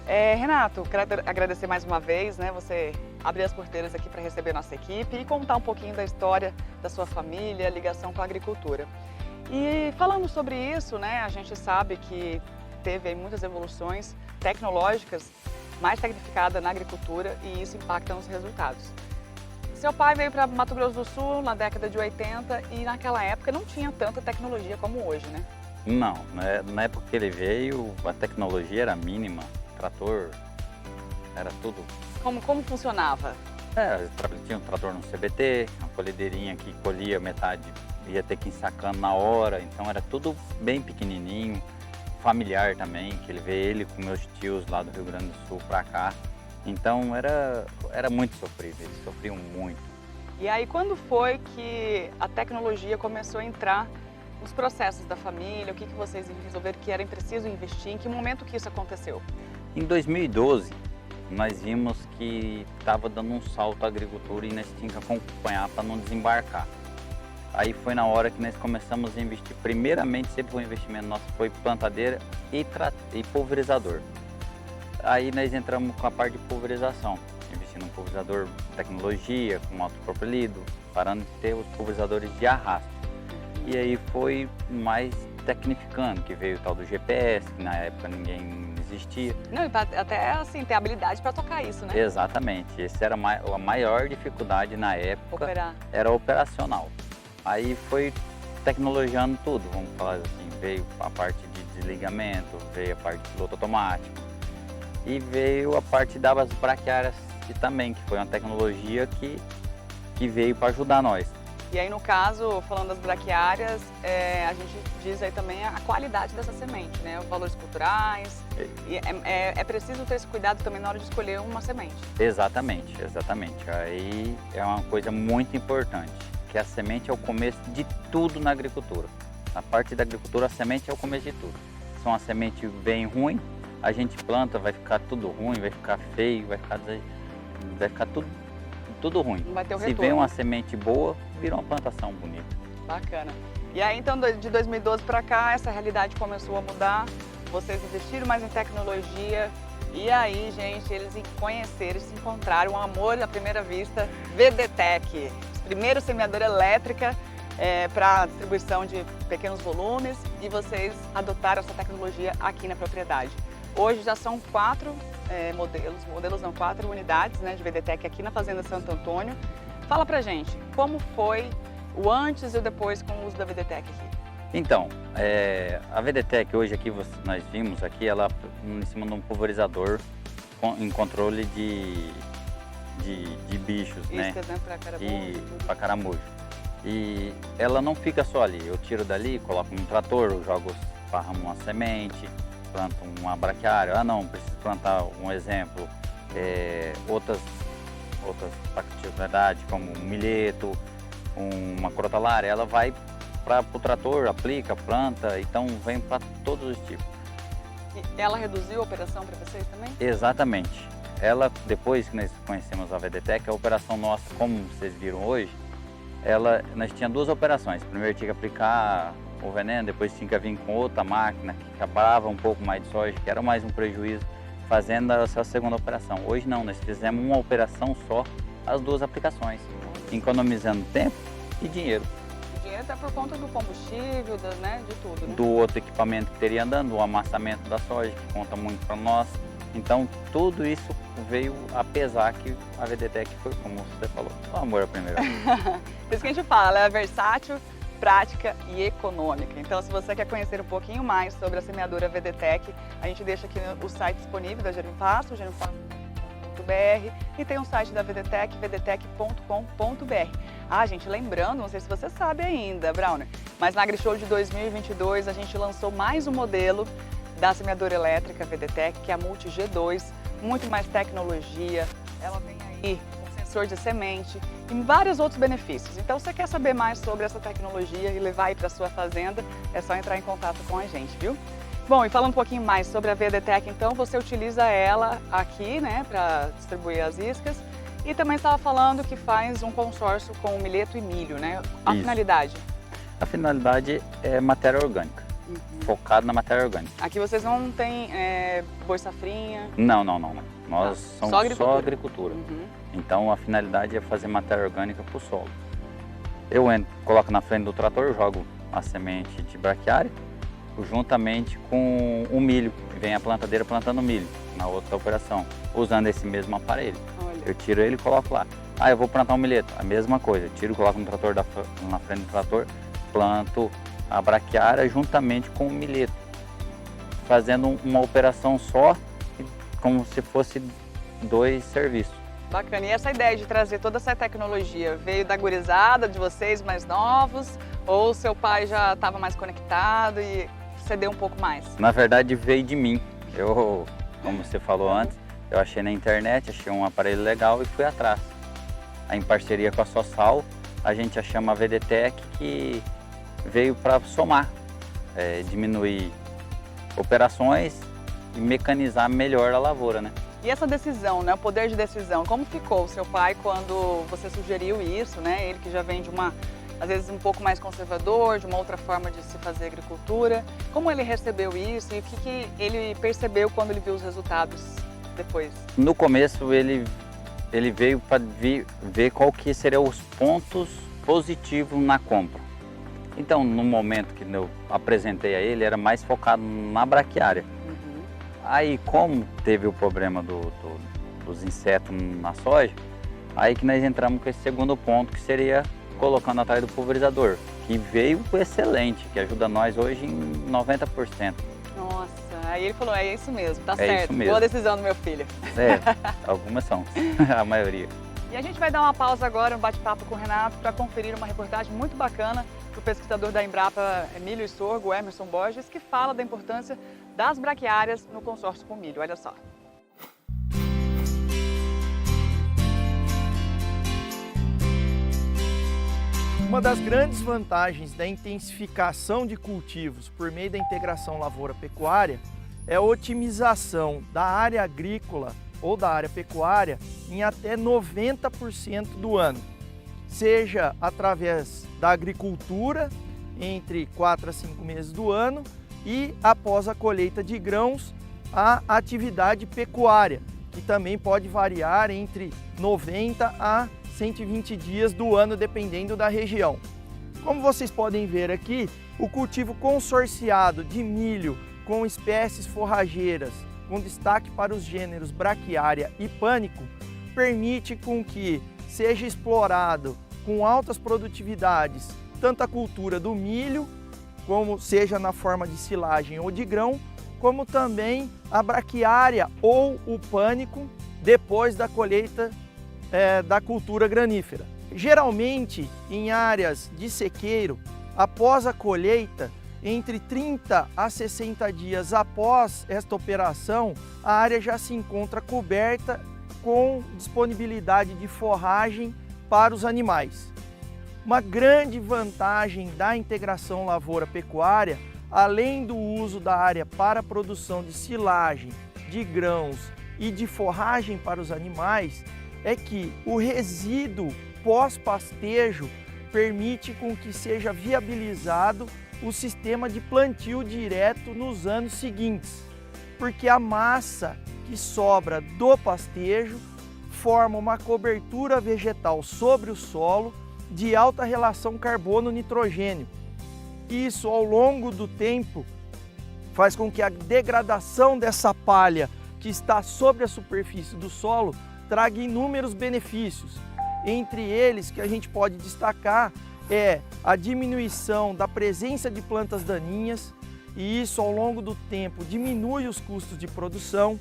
Renato, quero agradecer mais uma vez, você abrir as porteiras aqui para receber nossa equipe e contar um pouquinho da história da sua família, ligação com a agricultura. E falando sobre isso, a gente sabe que teve aí muitas evoluções tecnológicas, mais tecnificada na agricultura, e isso impacta nos resultados. Seu pai veio para Mato Grosso do Sul na década de 80 e naquela época não tinha tanta tecnologia como hoje, né? Não, na época que ele veio, a tecnologia era mínima, trator, era tudo. Como funcionava? Tinha um trator no CBT, uma colhedeirinha que colhia metade, ia ter que ir sacando na hora, então era tudo bem pequenininho, familiar também, que ele veio ele com meus tios lá do Rio Grande do Sul para cá. Então era muito sofrido, eles sofriam muito. E aí quando foi que a tecnologia começou a entrar nos processos da família? O que vocês resolveram que era preciso investir? Em que momento que isso aconteceu? Em 2012, nós vimos que estava dando um salto à agricultura e nós tínhamos que acompanhar para não desembarcar. Aí foi na hora que nós começamos a investir. Primeiramente, sempre o investimento nosso foi plantadeira e pulverizador. Aí nós entramos com a parte de pulverização, investindo em pulverizador tecnologia, com autopropelido, parando de ter os pulverizadores de arrasto. E aí foi mais tecnificando, que veio o tal do GPS, que na época ninguém existia. Não, e até assim, ter habilidade para tocar isso, né? Exatamente, essa era a maior dificuldade na época, era operacional. Aí foi tecnologiando tudo, vamos falar assim, veio a parte de desligamento, veio a parte de piloto automático, e veio a parte das braquiárias também, que foi uma tecnologia que veio para ajudar nós. E aí, no caso, falando das braquiárias, a gente diz aí também a qualidade dessa semente, os valores culturais. E é preciso ter esse cuidado também na hora de escolher uma semente. Exatamente. Aí é uma coisa muito importante, que a semente é o começo de tudo na agricultura. Na parte da agricultura, a semente é o começo de tudo. Se uma semente bem ruim, a gente planta, vai ficar tudo ruim, vai ficar feio, vai ficar tudo ruim. Não vai ter o Se retorno. vem uma semente boa, vira uma plantação bonita. Bacana. E aí, então, de 2012 para cá, essa realidade começou a mudar. Vocês investiram mais em tecnologia. E aí, gente, eles conheceram, se encontraram um amor à primeira vista, VDTech, primeiro semeadora elétrica para distribuição de pequenos volumes, e vocês adotaram essa tecnologia aqui na propriedade. Hoje já são 4 4 unidades, né, de VDTech aqui na Fazenda Santo Antônio. Fala pra gente, como foi o antes e o depois com o uso da VDTech aqui? Então, a VDTech hoje aqui, nós vimos aqui, ela em cima de um pulverizador em controle de bichos, Iscas, né? Para caramujo. E ela não fica só ali, eu tiro dali, coloco no trator, eu jogo, esparramo uma semente, planto uma braquiária. Ah não, preciso plantar um exemplo, outras particularidades como um milheto, uma crotalária, ela vai para o trator, aplica, planta, então vem para todos os tipos. E ela reduziu a operação para vocês também? Exatamente. Ela, depois que nós conhecemos a VDTech, a operação nossa, como vocês viram hoje, nós tínhamos 2 operações. Primeiro tinha que aplicar o veneno, depois tinha que vir com outra máquina que acabava um pouco mais de soja, que era mais um prejuízo, fazendo essa segunda operação. Hoje não, nós fizemos uma operação só, as 2 aplicações, economizando tempo e dinheiro. O dinheiro é por conta do combustível, de tudo, né? Do outro equipamento que teria andando, o amassamento da soja, que conta muito para nós. Então, tudo isso veio a pesar que a VDTech foi, como você falou, o amor à primeira vez. Por isso que a gente fala, ela é versátil, prática e econômica. Então, se você quer conhecer um pouquinho mais sobre a semeadora VDTech, a gente deixa aqui o site disponível da Jeremy Pasto, jeremypasto.br, e tem um site da VDTech, vdtech.com.br. Ah, gente, lembrando, não sei se você sabe ainda, Browner, mas na AgriShow de 2022 a gente lançou mais um modelo da semeadora elétrica VDTech, que é a Multi G2, muito mais tecnologia, ela vem aí com sensor de semente e vários outros benefícios. Então, se você quer saber mais sobre essa tecnologia e levar aí para sua fazenda, é só entrar em contato com a gente, viu? Bom, e falando um pouquinho mais sobre a VDTech, então, você utiliza ela aqui, né, para distribuir as iscas, e também estava falando que faz um consórcio com milheto e milho, né? A finalidade? A finalidade é matéria orgânica. Focado na matéria orgânica. Aqui vocês não têm boi safrinha? Não. Nós somos só agricultura. Então a finalidade é fazer matéria orgânica para o solo. Eu coloco na frente do trator, jogo a semente de braquiária, juntamente com o milho. Vem a plantadeira plantando milho na outra operação, usando esse mesmo aparelho. Olha. Eu tiro ele e coloco lá. Ah, eu vou plantar um milheto. A mesma coisa, eu tiro e coloco no trator na frente do trator, planto a braquiária juntamente com o milheto, fazendo uma operação só, como se fosse 2 serviços. Bacana. E essa ideia de trazer toda essa tecnologia veio da gurizada, de vocês mais novos, ou seu pai já estava mais conectado e cedeu um pouco mais? Na verdade veio de mim. Eu, como você falou antes, eu achei na internet, achei um aparelho legal e fui atrás. Aí, em parceria com a Sosal, a gente achou a VDTech, que veio para somar, diminuir operações e mecanizar melhor a lavoura, né? E essa decisão, né, o poder de decisão, como ficou o seu pai quando você sugeriu isso, né? Ele que já vem de às vezes um pouco mais conservador, de uma outra forma de se fazer agricultura. Como ele recebeu isso e o que ele percebeu quando ele viu os resultados depois? No começo ele veio para ver qual que seriam os pontos positivos na compra. Então, no momento que eu apresentei a ele, era mais focado na braquiária. Aí, como teve o problema dos insetos na soja, aí que nós entramos com esse segundo ponto, que seria colocando atrás do pulverizador, que veio excelente, que ajuda nós hoje em 90%. Nossa, aí ele falou, é isso mesmo, tá É certo, isso mesmo. boa decisão do meu filho. Algumas são, a maioria. E a gente vai dar uma pausa agora, um bate-papo com o Renato, para conferir uma reportagem muito bacana do pesquisador da Embrapa Milho e Sorgo, Emerson Borges, que fala da importância das braquiárias no consórcio com milho. Olha só. Uma das grandes vantagens da intensificação de cultivos por meio da integração lavoura-pecuária é a otimização da área agrícola ou da área pecuária em até 90% do ano, seja através da agricultura entre 4 a 5 meses do ano e após a colheita de grãos, a atividade pecuária, que também pode variar entre 90 a 120 dias do ano, dependendo da região. Como vocês podem ver aqui, o cultivo consorciado de milho com espécies forrageiras, com destaque para os gêneros braquiária e pânico, permite com que seja explorado com altas produtividades tanto a cultura do milho, como seja na forma de silagem ou de grão, como também a braquiária ou o pânico depois da colheita da cultura granífera. Geralmente, em áreas de sequeiro, após a colheita, entre 30 a 60 dias após esta operação, a área já se encontra coberta com disponibilidade de forragem para os animais. Uma grande vantagem da integração lavoura-pecuária, além do uso da área para a produção de silagem, de grãos e de forragem para os animais, é que o resíduo pós-pastejo permite com que seja viabilizado o sistema de plantio direto nos anos seguintes, porque a massa que sobra do pastejo forma uma cobertura vegetal sobre o solo de alta relação carbono-nitrogênio. Isso, ao longo do tempo, faz com que a degradação dessa palha que está sobre a superfície do solo traga inúmeros benefícios. Entre eles, que a gente pode destacar, é a diminuição da presença de plantas daninhas, e isso, ao longo do tempo, diminui os custos de produção.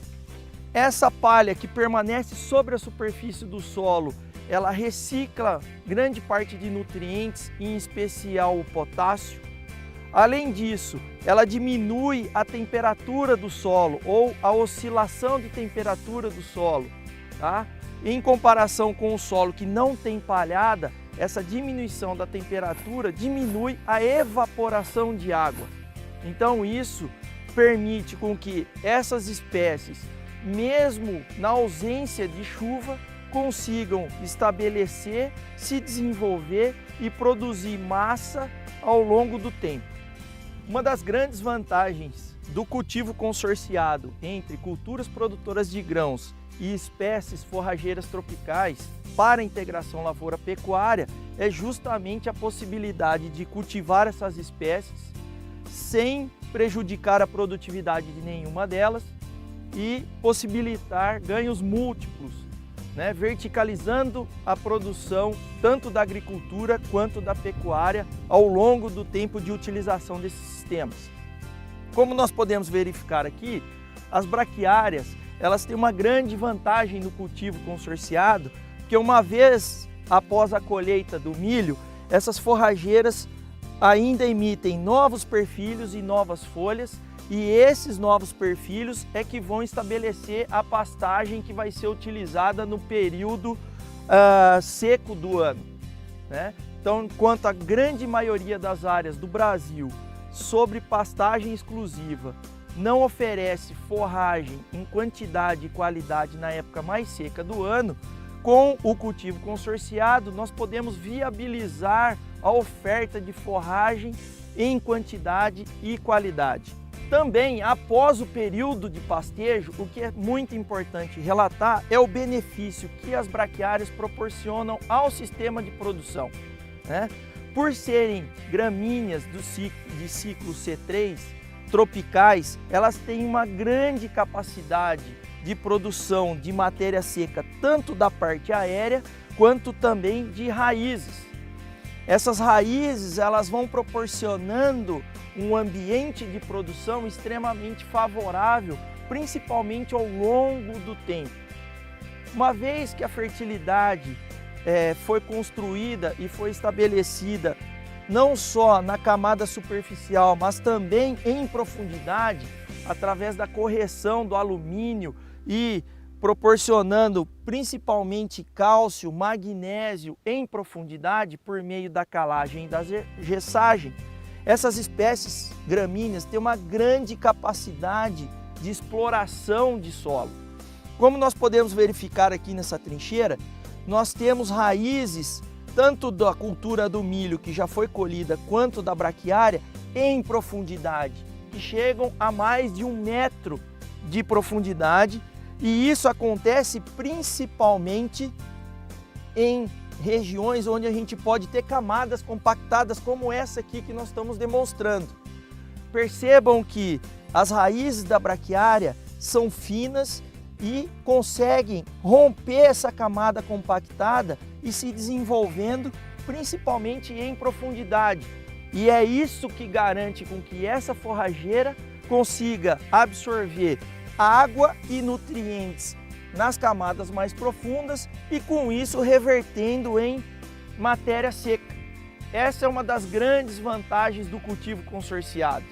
Essa palha que permanece sobre a superfície do solo, ela recicla grande parte de nutrientes, em especial o potássio. Além disso, ela diminui a temperatura do solo ou a oscilação de temperatura do solo, tá? Em comparação com o solo que não tem palhada, essa diminuição da temperatura diminui a evaporação de água. Então isso permite com que essas espécies, mesmo na ausência de chuva, consigam estabelecer, se desenvolver e produzir massa ao longo do tempo. Uma das grandes vantagens do cultivo consorciado entre culturas produtoras de grãos e espécies forrageiras tropicais para a integração lavoura-pecuária é justamente a possibilidade de cultivar essas espécies sem prejudicar a produtividade de nenhuma delas e possibilitar ganhos múltiplos, verticalizando a produção tanto da agricultura quanto da pecuária ao longo do tempo de utilização desses sistemas. Como nós podemos verificar aqui, as braquiárias elas têm uma grande vantagem no cultivo consorciado, porque uma vez após a colheita do milho, essas forrageiras ainda emitem novos perfilhos e novas folhas, e esses novos perfilhos é que vão estabelecer a pastagem que vai ser utilizada no período seco do ano, Então, enquanto a grande maioria das áreas do Brasil sobre pastagem exclusiva não oferece forragem em quantidade e qualidade na época mais seca do ano, com o cultivo consorciado nós podemos viabilizar a oferta de forragem em quantidade e qualidade. Também, após o período de pastejo, o que é muito importante relatar é o benefício que as braquiárias proporcionam ao sistema de produção. Por serem gramíneas de ciclo C3, tropicais, elas têm uma grande capacidade de produção de matéria seca, tanto da parte aérea, quanto também de raízes. Essas raízes elas vão proporcionando um ambiente de produção extremamente favorável, principalmente ao longo do tempo. Uma vez que a fertilidade foi construída e foi estabelecida não só na camada superficial, mas também em profundidade, através da correção do alumínio e proporcionando principalmente cálcio, magnésio em profundidade por meio da calagem e da gessagem. Essas espécies gramíneas têm uma grande capacidade de exploração de solo. Como nós podemos verificar aqui nessa trincheira, nós temos raízes tanto da cultura do milho que já foi colhida quanto da braquiária em profundidade, que chegam a mais de 1 metro de profundidade, e isso acontece principalmente em regiões onde a gente pode ter camadas compactadas como essa aqui que nós estamos demonstrando. Percebam que as raízes da braquiária são finas e conseguem romper essa camada compactada e se desenvolvendo principalmente em profundidade. E é isso que garante com que essa forrageira consiga absorver água e nutrientes nas camadas mais profundas e com isso revertendo em matéria seca. Essa é uma das grandes vantagens do cultivo consorciado.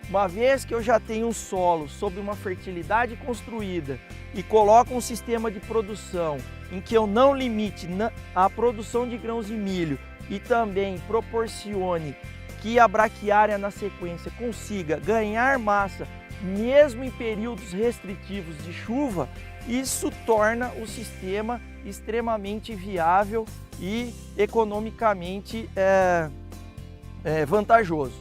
Uma vez que eu já tenho um solo sob uma fertilidade construída e coloco um sistema de produção em que eu não limite a produção de grãos de milho e também proporcione que a braquiária na sequência consiga ganhar massa mesmo em períodos restritivos de chuva, isso torna o sistema extremamente viável e economicamente vantajoso.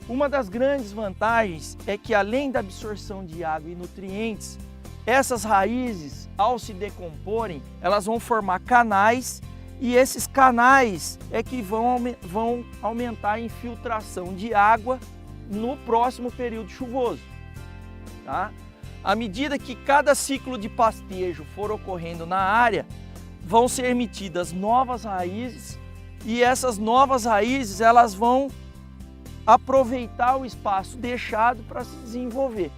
Uma das grandes vantagens é que, além da absorção de água e nutrientes, essas raízes, ao se decomporem, elas vão formar canais e esses canais é que vão aumentar a infiltração de água no próximo período chuvoso. Tá? À medida que cada ciclo de pastejo for ocorrendo na área, vão ser emitidas novas raízes e essas novas raízes elas vão aproveitar o espaço deixado para se desenvolver.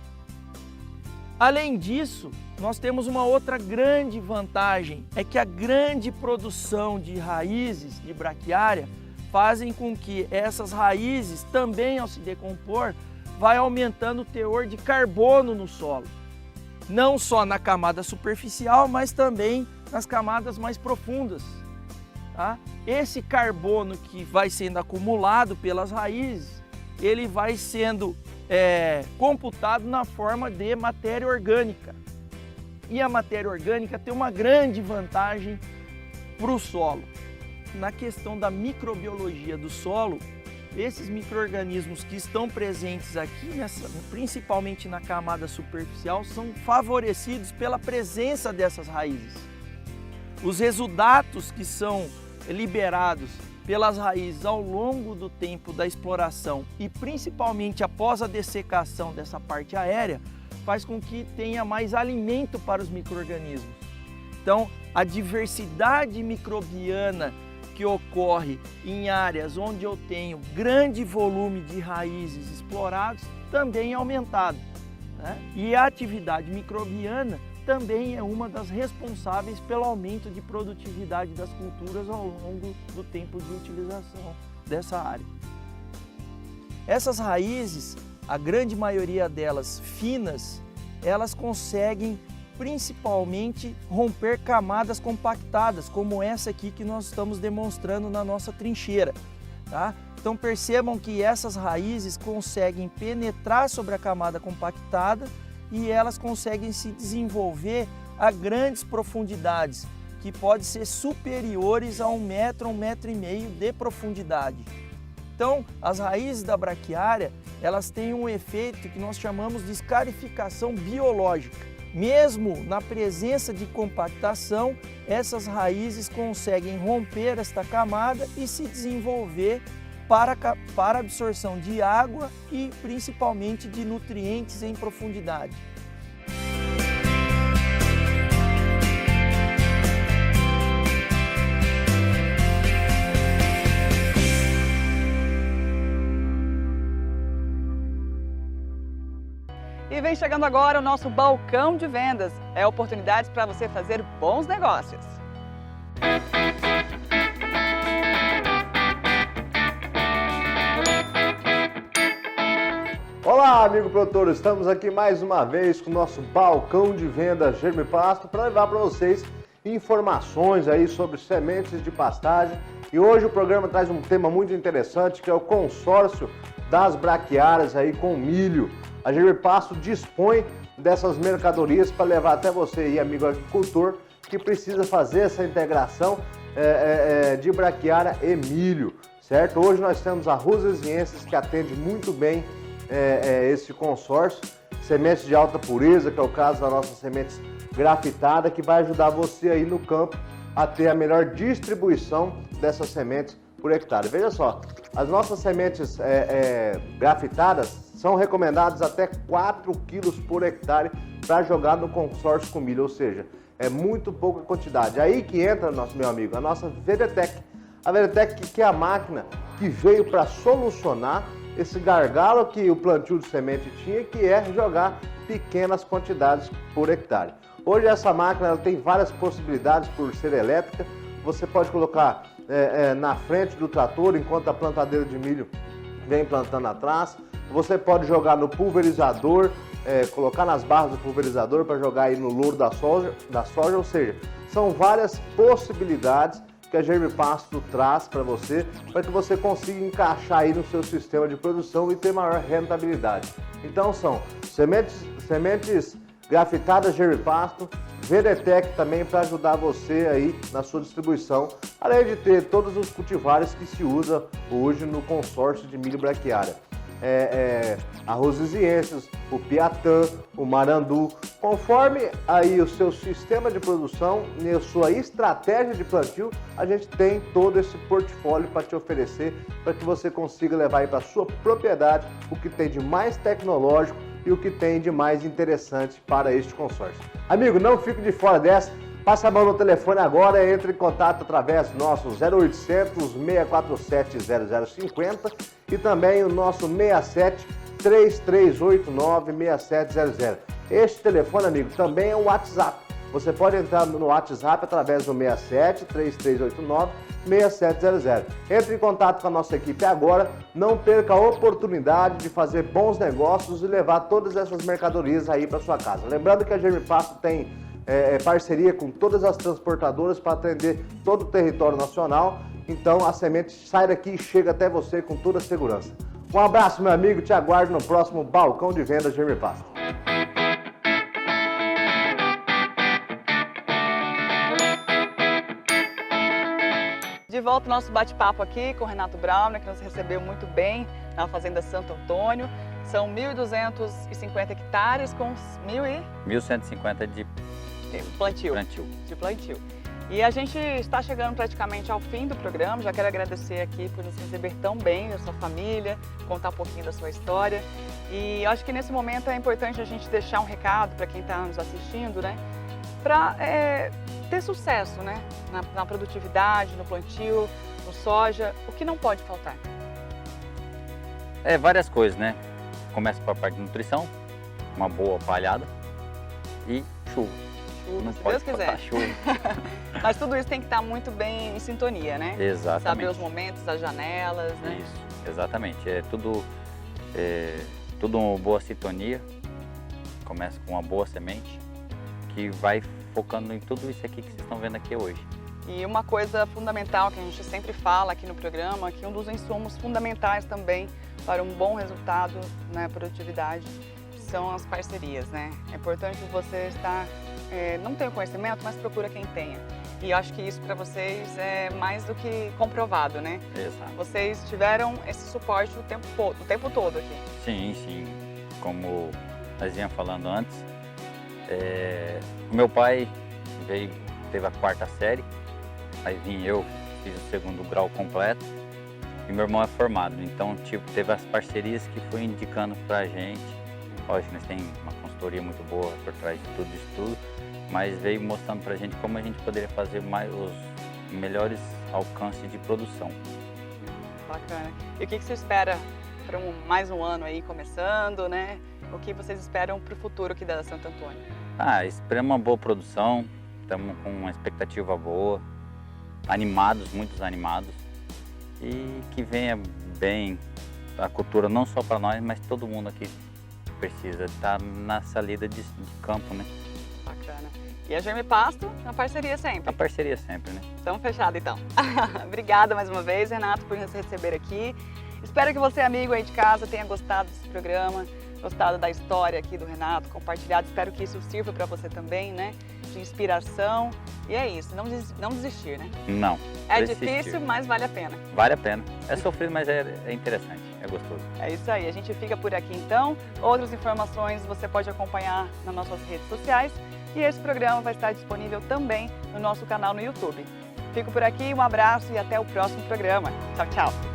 Além disso, nós temos uma outra grande vantagem, é que a grande produção de raízes de braquiária fazem com que essas raízes também, ao se decompor, vai aumentando o teor de carbono no solo. Não só na camada superficial, mas também nas camadas mais profundas. Tá? Esse carbono que vai sendo acumulado pelas raízes, ele vai sendo computado na forma de matéria orgânica. E a matéria orgânica tem uma grande vantagem para o solo. Na questão da microbiologia do solo, esses micro-organismos que estão presentes aqui, principalmente na camada superficial, são favorecidos pela presença dessas raízes. Os exudatos que são liberados pelas raízes ao longo do tempo da exploração e principalmente após a dessecação dessa parte aérea, faz com que tenha mais alimento para os micro-organismos. Então, a diversidade microbiana que ocorre em áreas onde eu tenho grande volume de raízes explorados também é aumentado, né? E a atividade microbiana também é uma das responsáveis pelo aumento de produtividade das culturas ao longo do tempo de utilização dessa área. Essas raízes, a grande maioria delas finas, elas conseguem principalmente romper camadas compactadas, como essa aqui que nós estamos demonstrando na nossa trincheira. Tá? Então percebam que essas raízes conseguem penetrar sobre a camada compactada e elas conseguem se desenvolver a grandes profundidades, que podem ser superiores a 1 metro, 1,5 metro de profundidade. Então, as raízes da braquiária, elas têm um efeito que nós chamamos de escarificação biológica. Mesmo na presença de compactação, essas raízes conseguem romper esta camada e se desenvolver para a absorção de água e principalmente de nutrientes em profundidade. E vem chegando agora o nosso balcão de vendas. É oportunidades para você fazer bons negócios. Olá, Olá, amigo produtor, estamos aqui mais uma vez com o nosso balcão de venda Germipasto para levar para vocês informações aí sobre sementes de pastagem. E hoje o programa traz um tema muito interessante, que é o consórcio das braquiárias aí com milho. A Germipasto dispõe dessas mercadorias para levar até você aí, amigo agricultor, que precisa fazer essa integração de braquiária e milho, certo? Hoje nós temos a Rosesienses, que atende muito bem esse consórcio, sementes de alta pureza, que é o caso das nossas sementes grafitadas, que vai ajudar você aí no campo a ter a melhor distribuição dessas sementes por hectare. Veja só, as nossas sementes grafitadas são recomendadas até 4 quilos por hectare para jogar no consórcio com milho, ou seja, é muito pouca quantidade. Aí que entra, meu amigo, a nossa Veretec. A Veretec, que é a máquina que veio para solucionar esse gargalo que o plantio de semente tinha, que é jogar pequenas quantidades por hectare. Hoje essa máquina ela tem várias possibilidades por ser elétrica. Você pode colocar na frente do trator enquanto a plantadeira de milho vem plantando atrás. Você pode jogar no pulverizador, colocar nas barras do pulverizador para jogar aí no louro da soja, ou seja, são várias possibilidades que a Germipasto traz para você, para que você consiga encaixar aí no seu sistema de produção e ter maior rentabilidade. Então são sementes grafitadas Germipasto, Veretec também para ajudar você aí na sua distribuição, além de ter todos os cultivares que se usa hoje no consórcio de milho braquiária. A Rosesienses, o Piatã, o Marandu, conforme aí o seu sistema de produção e a sua estratégia de plantio, a gente tem todo esse portfólio para te oferecer, para que você consiga levar aí para sua propriedade o que tem de mais tecnológico e o que tem de mais interessante para este consórcio. Amigo, não fique de fora dessa. Passa a mão no telefone agora e entre em contato através do nosso 0800 647 0050 e também o nosso 67 3389 6700. Este telefone, amigo, também é um WhatsApp. Você pode entrar no WhatsApp através do 67 3389 6700. Entre em contato com a nossa equipe agora, não perca a oportunidade de fazer bons negócios e levar todas essas mercadorias aí para sua casa. Lembrando que a Germipasto tem parceria com todas as transportadoras para atender todo o território nacional, então a semente sai daqui e chega até você com toda a segurança. Um abraço, meu amigo, te aguardo no próximo Balcão de Vendas Germipasto. De volta ao nosso bate-papo aqui com o Renato Braun, que nos recebeu muito bem na Fazenda Santo Antônio. São 1.250 hectares com 1.150 de plantio. E a gente está chegando praticamente ao fim do programa. Já quero agradecer aqui por nos receber tão bem, a sua família, contar um pouquinho da sua história. E eu acho que nesse momento é importante a gente deixar um recado para quem está nos assistindo, né? Para ter sucesso, né? Na produtividade, no plantio, no soja, o que não pode faltar? Várias coisas, né? Começa com a parte de nutrição, uma boa palhada e chuva. Não se pode Deus quiser. Chuva. Mas tudo isso tem que estar muito bem em sintonia, né? Exatamente. Saber os momentos, as janelas, né? Isso, exatamente. É tudo uma boa sintonia. Começa com uma boa semente que vai focando em tudo isso aqui que vocês estão vendo aqui hoje. E uma coisa fundamental que a gente sempre fala aqui no programa, que um dos insumos fundamentais também para um bom resultado na produtividade são as parcerias, né? É importante você estar, não tem o conhecimento, mas procura quem tenha. E eu acho que isso para vocês é mais do que comprovado, né? Exato. Vocês tiveram esse suporte o tempo todo aqui. Sim, sim. Como nós íamos falando antes, o meu pai teve a 4ª série, aí vim eu, fiz o 2º grau completo e meu irmão é formado. Então, teve as parcerias que foi indicando pra gente. Lógico, nós temos uma consultoria muito boa por trás de tudo isso tudo, mas veio mostrando pra gente como a gente poderia fazer os melhores alcances de produção. Bacana. E o que você espera para mais um ano aí começando, né? O que vocês esperam para o futuro aqui da Santo Antônio? Esperamos uma boa produção, estamos com uma expectativa boa, muitos animados, e que venha bem a cultura não só para nós, mas todo mundo aqui precisa estar nessa lida de campo, né? Bacana. E a Germipasto, na parceria sempre. A parceria sempre, né? Estamos fechados, então. Obrigada mais uma vez, Renato, por nos receber aqui. Espero que você, amigo aí de casa, tenha gostado desse programa, gostado da história aqui do Renato, compartilhado. Espero que isso sirva para você também, né? De inspiração. E é isso, não desistir, né? Não. É difícil, mas vale a pena. Vale a pena. É sofrido, mas é interessante, é gostoso. É isso aí, a gente fica por aqui então. Outras informações você pode acompanhar nas nossas redes sociais. E esse programa vai estar disponível também no nosso canal no YouTube. Fico por aqui, um abraço e até o próximo programa. Tchau, tchau!